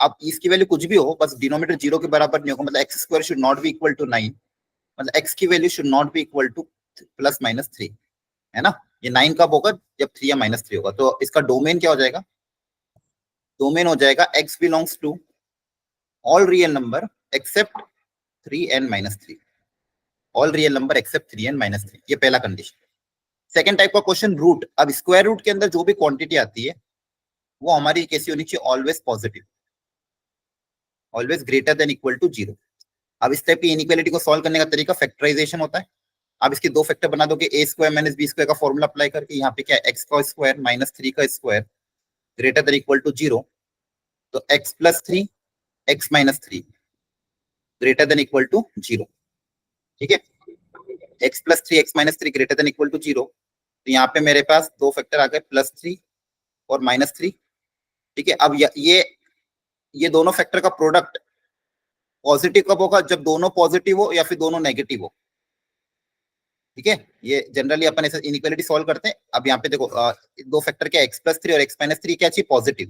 अब इसकी वैल्यू कुछ भी हो, बस डिनोमिनेटर 0 के बराबर नहीं होगा। मतलब x² should not be equal to 9, मतलब x की value should not be equal to +-3, है ना। ये 9 कब होगा, जब 3 या -3 होगा। तो इसका डोमेन क्या हो जाएगा, डोमेन हो जाएगा x belongs to all real number except 3n-3। All real number except 3n-3, ये पहला कंडीशन। सेकंड टाइप का क्वेश्चन, रूट। अब स्क्वायर रूट के अंदर जो भी क्वांटिटी आती है वो हमारी कैसी होनी चाहिए, always positive, always greater than equal to 0। अब इस टाइप की इनइक्वालिटी को सॉल्व करने का तरीका फैक्टराइजेशन होता है। अब इसके दो फैक्टर बना दो कि a² - b² का फॉर्मूला अप्लाई करके, यहाँ पे क्या है, x का स्क्वायर -3 का square greater than equal to 0। तो x+3 x-3 greater than equal to 0। ठीक है, x+3 x-3 greater than equal to 0। तो यहाँ पे मेरे पास दो फैक्टर आ गए, +3 और -3। ठीक है, अब ये दोनों फैक्टर का प्रोडक्ट पॉजिटिव कब होगा, जब दोनों पॉजिटिव हो या फिर दोनों नेगेटिव हो। ठीक है, ये जनरली अपन ऐसे इनइक्वालिटी सॉल्व करते हैं। अब यहाँ पे देखो दो फैक्टर क्या, x+3 और x-3 क्या चाहिए, पॉजिटिव।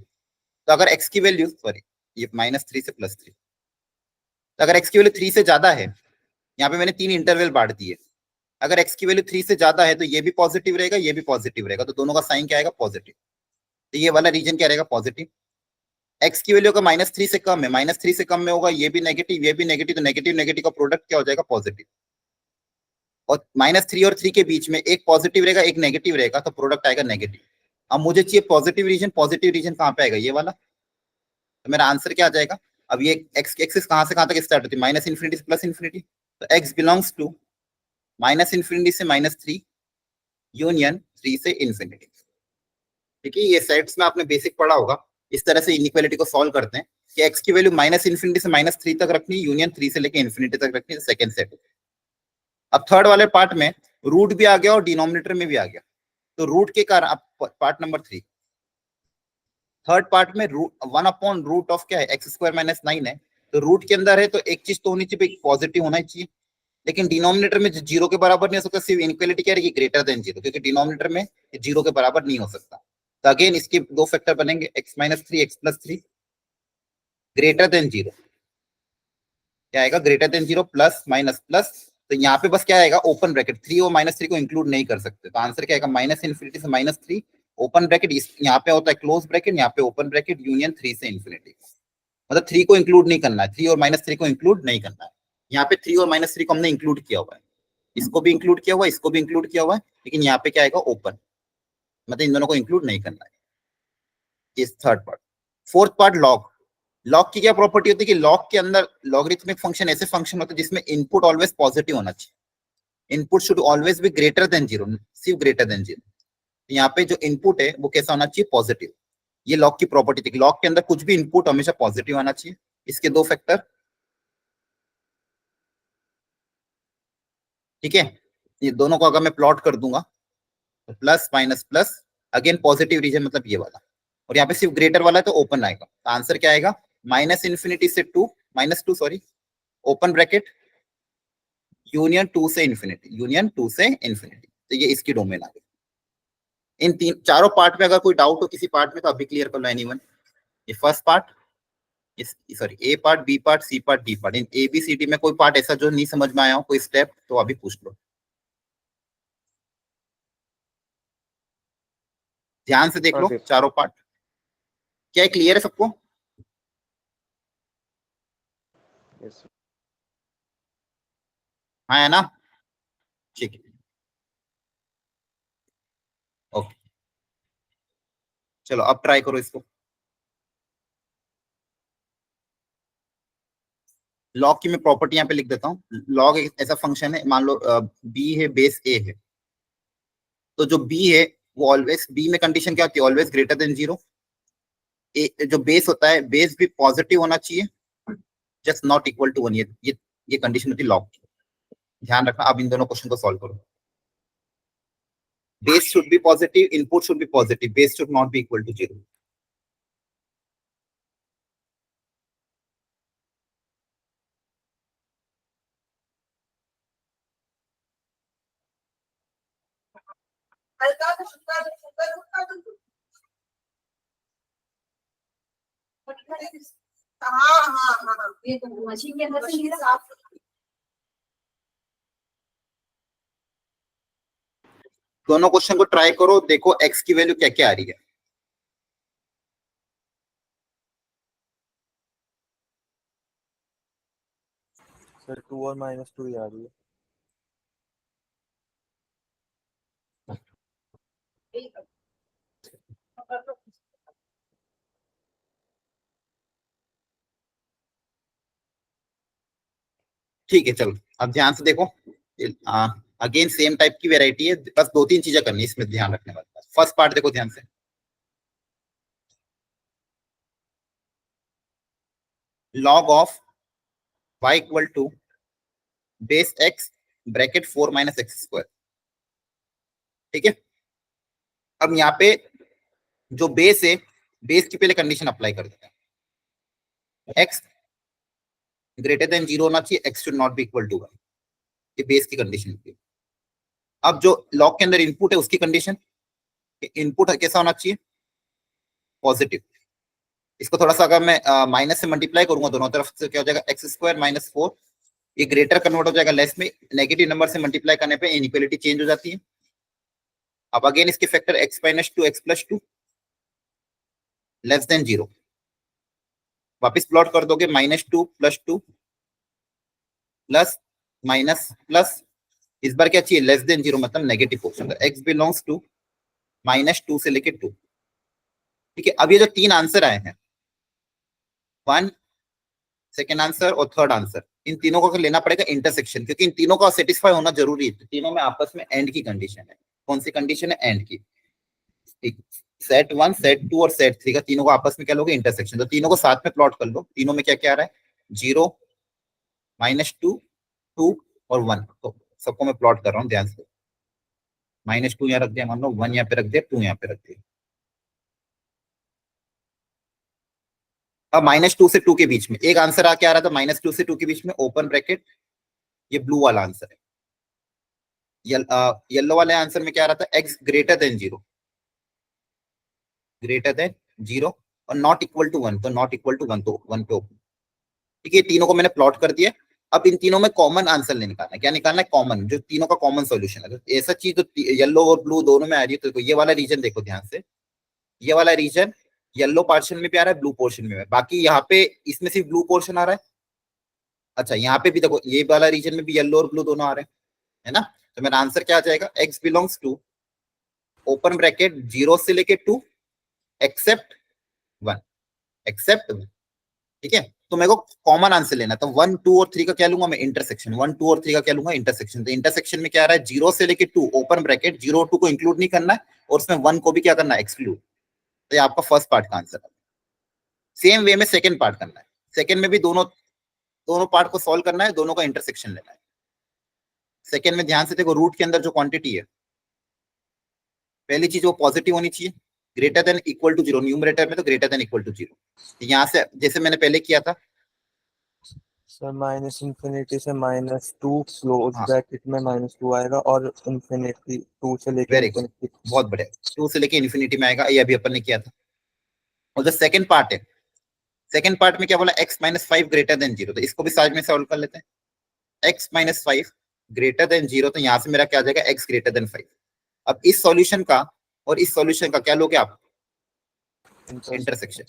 तो अगर x की वैल्यू, सॉरी, ये -3 से +3, तो अगर x की वैल्यू 3 से ज्यादा है, यहाँ पे मैंने 3 इंटरवल बांट दिए, अगर x की वैल्यू 3 से ज्यादा है तो ये भी पॉजिटिव रहेगा, ये भी पॉजिटिव रहेगा, तो दोनों का साइन क्या आएगा, पॉजिटिव। तो ये वाला रीजन क्या रहेगा, पॉजिटिव। x की वैल्यू का -3 से कम है, -3 से कम में होगा, ये भी नेगेटिव, ये भी नेगेटिव, तो नेगेटिव नेगेटिव का प्रोडक्ट क्या हो जाएगा, पॉजिटिव। और -3 और 3 के बीच में एक पॉजिटिव रहेगा, एक नेगेटिव रहेगा, तो प्रोडक्ट आएगा नेगेटिव। अब मुझे चाहिए पॉजिटिव रीजन कहाँ पे आएगा, ये वाला। तो मेरा आंसर क्या आ जाएगा, अब ये एक्स एक्सिस कहाँ से कहाँ तक स्टार्ट होती है, -∞ से +∞। तो x बिलोंग्स टू -∞ से -3 यूनियन 3 से इंफिनिटी। ठीक है, ये सेट्स में आपने बेसिक पढ़ा होगा। इस तरह से इनइक्वालिटी को सॉल्व करते हैं कि x की वैल्यू -∞ से -3 तक रखनी, यूनियन 3 से लेके इंफिनिटी तक रखनी, सेकंड सेट। अब थर्ड वाले पार्ट में रूट भी आ गया और डिनोमिनेटर में भी आ गया। तो रूट के कारण, अब पार्ट नंबर 3, थर्ड पार्ट में रूट 1/रूट ऑफ क्या है, x² - 9 है। तो रूट के अंदर है तो एक चीज तो होनी चाहिए, पॉजिटिव होना चाहिए। लेकिन डिनोमिनेटर में 0 के बराबर नहीं हो सकता, सिर्फ इनइक्वालिटी क्या रहेगी, ग्रेटर देन 0, क्योंकि डिनोमिनेटर में 0 के बराबर नहीं हो सकता। तो अगेन इसके दो फैक्टर बनेंगे, x-3 x+3 ग्रेटर देन 0। क्या आएगा, greater than 0, plus minus plus. तो यहाँ पे बस क्या आएगा, ओपन ब्रैकेट, 3 और -3 को इंक्लूड नहीं कर सकते, तो आंसर क्या आएगा, -∞ से -3 ओपन ब्रैकेट, यहाँ पे होता है क्लोज ब्रैकेट, यहाँ पे ओपन ब्रैकेट, यूनियन 3 से इंफिनिटी। मतलब 3 को इंक्लूड नहीं करना है, 3 और -3 को इंक्लूड नहीं करना है। यहाँ पे 3 और -3 को हमने इंक्लूड किया हुआ है, इसको भी इंक्लूड किया हुआ है, इसको भी इंक्लूड किया हुआ है, लेकिन यहाँ पे क्या आएगा, ओपन, मतलब इन दोनों को इंक्लूड नहीं करना है। इस third part. Fourth part, log. Log की क्या प्रॉपर्टी होती है कि लॉग के अंदर लॉगरिथमिक फंक्शन ऐसे फंक्शन होते हैं जिसमें इनपुट ऑलवेज पॉजिटिव होना चाहिए। Input should always be greater than 0, सिर्फ ग्रेटर देन 0। यहाँ पे जो इनपुट है वो कैसा होना चाहिए, पॉजिटिव। ये लॉग की प्रॉपर्टी थी, लॉग के अंदर कुछ भी इनपुट हमेशा पॉजिटिव आना चाहिए। इसके दो फैक्टर, ठीक है, ये दोनों को अगर मैं प्लॉट कर दूंगा तो plus minus plus, again positive region मतलब ये वाला, और यहाँ पे सिर्फ ग्रेटर वाला है तो ओपन आएगा। तो आंसर क्या आएगा, -∞ से 2, -2 सॉरी, ओपन ब्रैकेट, यूनियन 2 से इंफिनिटी, यूनियन 2 से इंफिनिटी। तो ये इसकी डोमेन आ गई। इन तीन चारों पार्ट में अगर कोई डाउट हो किसी पार्ट में तो अभी क्लियर कर लो एनीवन। ये first part, sorry a part, b part, c part, d part, इन ए बी सी डी में कोई पार्ट ऐसा जो नहीं समझ में आया हो, कोई स्टेप, तो अभी पूछ लो, ध्यान से देख लो Sir. चारों पार्ट। क्या क्लियर है सबको? Yes, sir. हाँ है ना, ठीक है, ओके, चलो अब ट्राई करो इसको। लॉग की मैं प्रॉपर्टी यहाँ पे लिख देता हूँ। लॉग एक ऐसा फंक्शन है, मान लो बी है, बेस ए है, तो जो बी है वो ऑलवेज, बी में कंडीशन क्या होती है, ऑलवेज ग्रेटर देन 0। जो बेस होता है, बेस भी पॉजिटिव होना चाहिए, जस्ट नॉट इक्वल टू 1। ये कंडीशन होती है लॉग की। ध्यान रखना, अब इन दोनों क्वेश्चन को सॉल्व करो। Base should be positive, input should be positive, base should not be equal to 0। हाँ हाँ हाँ, ये तो मशीन के अंदर से नहीं साफ। दोनों क्वेश्चन को ट्राई करो, देखो एक्स की वैल्यू क्या क्या आ रही है। सर 2 और -2 ही आ रही है। ठीक है, चलो अब ध्यान से देखो। अगेन सेम टाइप की वेराइटी है, बस दो तीन चीजें करनी है इसमें ध्यान रखने वाली। फर्स्ट पार्ट देखो ध्यान से, log of y equal to base x bracket 4 minus x square. ठीक है, अब यहाँ पे जो बेस है, बेस की पहले कंडीशन अप्लाई कर देते हैं। x ग्रेटर देन 0 होना चाहिए, x should not be equal to 1। ये बेस की कंडीशन होती है। अब जो लॉग के अंदर इनपुट है उसकी कंडीशन, इनपुट कैसा होना चाहिए, पॉजिटिव। इसको थोड़ा सा अगर मैं माइनस से मल्टीप्लाई करूंगा दोनों तरफ से, क्या हो जाएगा, एक्स स्क्वायर माइनस 4। ये ग्रेटर कन्वर्ट हो जाएगा लेस में, नेगेटिव नंबर से मल्टीप्लाई करने पे इनइक्वालिटी चेंज हो जाती है। अब अगेन इसके factor x minus 2 x plus 2 less than 0। वापिस प्लॉट कर दोगे, -2 + 2 प्लस माइनस प्लस, इस बार क्या चाहिए, लेस देन 0 मतलब negative portion. x belongs to -2 से लेके 2। ठीक है, अब ये जो तीन आंसर आए हैं, 1 सेकेंड आंसर और थर्ड आंसर, इन तीनों को लेना पड़ेगा इंटरसेक्शन, क्योंकि इन तीनों का सेटिस्फाई होना जरूरी है। तीनों में आपस में एंड की कंडीशन है। कौन सी कंडीशन है, एंड की। सेट 1 सेट 2 और सेट 3 का तीनों को आपस में क्या लोगे, इंटरसेक्शन। तो तीनों को साथ में प्लॉट कर लो। तीनों में क्या क्या आ रहा है, 0 -2 2 और 1। तो सबको मैं प्लॉट कर रहा हूँ ध्यान से। -2 यहाँ रख दिया, मान लो 1 यहाँ पे रख दिया, 2 यहाँ पे रख दिया। अब -2 से 2 के बीच में एक आंसर आ क्या आ रहा था, -2 से 2 के बीच में ओपन ब्रैकेट, ये ब्लू वाला आंसर है। येलो वाले आंसर में क्या आ रहा था, x greater than 0, greater than 0 और नॉट इक्वल टू 1, तो नॉट इक्वल टू 1, तो 1 पे ओपन। ठीक है, तीनों को मैंने प्लॉट कर दिया। अब इन तीनों में कॉमन आंसर निकालना है। क्या निकालना है, कॉमन, जो तीनों का कॉमन सॉल्यूशन है। तो ऐसा चीज जो येलो और ब्लू दोनों में आ रही है, तो ये वाला रीजन देखो ध्यान से, ये वाला रीजन येलो पोर्शन में भी आ रहा है, ब्लू पोर्शन में भी। बाकी यहाँ पे इसमें सिर्फ ब्लू पोर्शन आ रहा है। अच्छा, यहाँ पे भी देखो, ये वाला रीजन में भी येलो और ब्लू दोनों आ रहे हैं, है ना। तो मेरा आंसर क्या आ जाएगा, x belongs to open bracket 0 से लेके 2 एक्सेप्ट 1, एक्सेप्ट 1। ठीक है, तो मेरे को कॉमन आंसर लेना, तो 1 2 और 3 का क्या लूंगा मैं, इंटरसेक्शन। 1 2 और 3 का क्या लूंगा, इंटरसेक्शन। तो इंटरसेक्शन में क्या आ रहा है, 0 से लेके 2 ओपन ब्रैकेट, 0 और 2 को इंक्लूड नहीं करना है, और उसमें 1 को भी क्या करना है, एक्सक्लूड। तो ये आपका फर्स्ट पार्ट का आंसर है। सेम वे में सेकंड पार्ट करना है। सेकंड में भी दोनों दोनों पार्ट को सॉल्व करना है, दोनों का इंटरसेक्शन लेना है। सेकंड में ध्यान से देखो, रूट के अंदर जो क्वांटिटी है, पहली चीज वो पॉजिटिव होनी चाहिए, greater than equal to 0। Numerator में तो ग्रेटर देन इक्वल टू 0। यहाँ से जैसे मैंने पहले किया था, सर -∞ से -2 क्लोज हाँ ब्रैकेट में -2 आएगा, और इन्फिनिटी 2 से लेके वेरी गुड, इन्फिनिटी। बहुत बढ़िया। 2 से लेके इन्फिनिटी में आएगा, ये अभी अपन ने किया था। और जो सेकंड पार्ट है, सेकंड पार्ट में क्या बोला, x -5 ग्रेटर देन 0। तो इसको भी साइड में सॉल्व कर लेते हैं। x -5 ग्रेटर देन 0, तो यहाँ से मेरा क्या आ जाएगा, x ग्रेटर देन 5। अब इस सॉल्यूशन का और इस सॉल्यूशन का क्या लोगे आप, इंटरसेक्शन।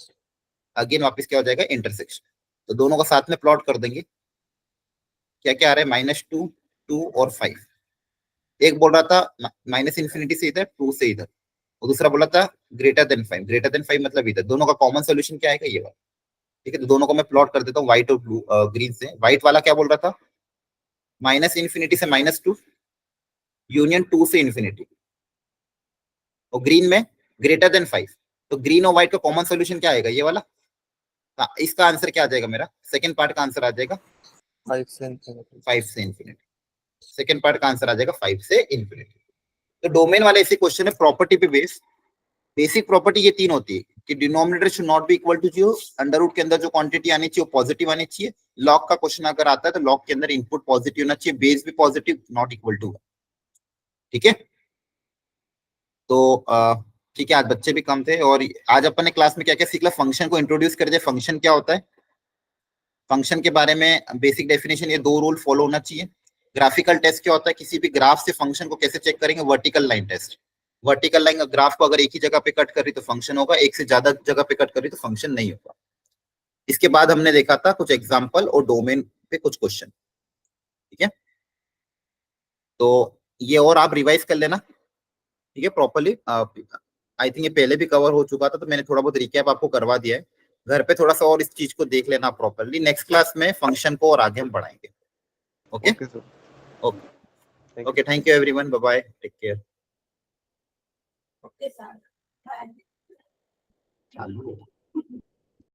अगेन वापस क्या हो जाएगा, इंटरसेक्शन। तो दोनों को साथ में प्लॉट कर देंगे। क्या क्या आ रहा है, -2 2 और 5। एक बोल रहा था -∞ से इधर, 2 से इधर, और दूसरा बोला था ग्रेटर देन 5। ग्रेटर देन 5 मतलब इधर। दोनों का कॉमन सोल्यूशन क्या आएगा, ये वाला। ठीक है, तो दोनों को मैं प्लॉट कर देता हूँ व्हाइट और ब्लू ग्रीन से। व्हाइट वाला क्या बोल रहा था, माइनस इन्फिनिटी से -2 यूनियन 2 से इन्फिनिटी, और ग्रीन में ग्रेटर देन 5। तो ग्रीन और व्हाइट का कॉमन सोल्यूशन क्या आएगा, ये वाला। हाँ, इसका आंसर क्या आ जाएगा, मेरा सेकंड पार्ट का आंसर आ जाएगा 5 से इंफिनिटी। 5 से इन्फिनिटी। सेकंड पार्ट का आंसर आ जाएगा 5 से इन्फिनिटी। तो डोमेन वाले ऐसे क्वेश्चन है प्रॉपर्टी पे बेस्ड। बेसिक प्रॉपर्टी ये तीन होती है कि denominator should not be equal to 0, under root के अंदर जो क्वांटिटी आनी चाहिए वो पॉजिटिव आनी चाहिए, लॉग का क्वेश्चन अगर आता है तो लॉग के अंदर इनपुट पॉजिटिव होना चाहिए, बेस भी पॉजिटिव, नॉट इक्वल टू। ठीक है, तो ठीक है, आज बच्चे भी कम थे और आज अपन ने क्लास में क्या क्या सीखा, फंक्शन को इंट्रोड्यूस कर दिया। फंक्शन क्या होता है, फंक्शन के बारे में बेसिक डेफिनेशन, ये 2 रूल फॉलो होना चाहिए। ग्राफिकल टेस्ट क्या होता है, किसी भी ग्राफ से फंक्शन को कैसे चेक करेंगे, vertical line test. Vertical line graph को अगर एक ही जगह पे कट कर रही तो फंक्शन होगा, एक से ज्यादा जगह पे कट कर रही तो फंक्शन नहीं होगा। इसके बाद हमने देखा था कुछ एग्जांपल और डोमेन पे कुछ क्वेश्चन। ठीक है, तो ये और आप रिवाइज कर लेना, ठीक है, प्रॉपर्ली। आई थिंक ये पहले भी कवर हो चुका था, तो मैंने थोड़ा बहुत रिकैप आपको करवा दिया है। घर पे थोड़ा सा और इस चीज को देख लेना प्रॉपर्ली। नेक्स्ट क्लास में फंक्शन को और आगे हम बढ़ाएंगे। Okay okay sir. Okay okay, thank you everyone, bye bye, take care. Okay, sir. चालू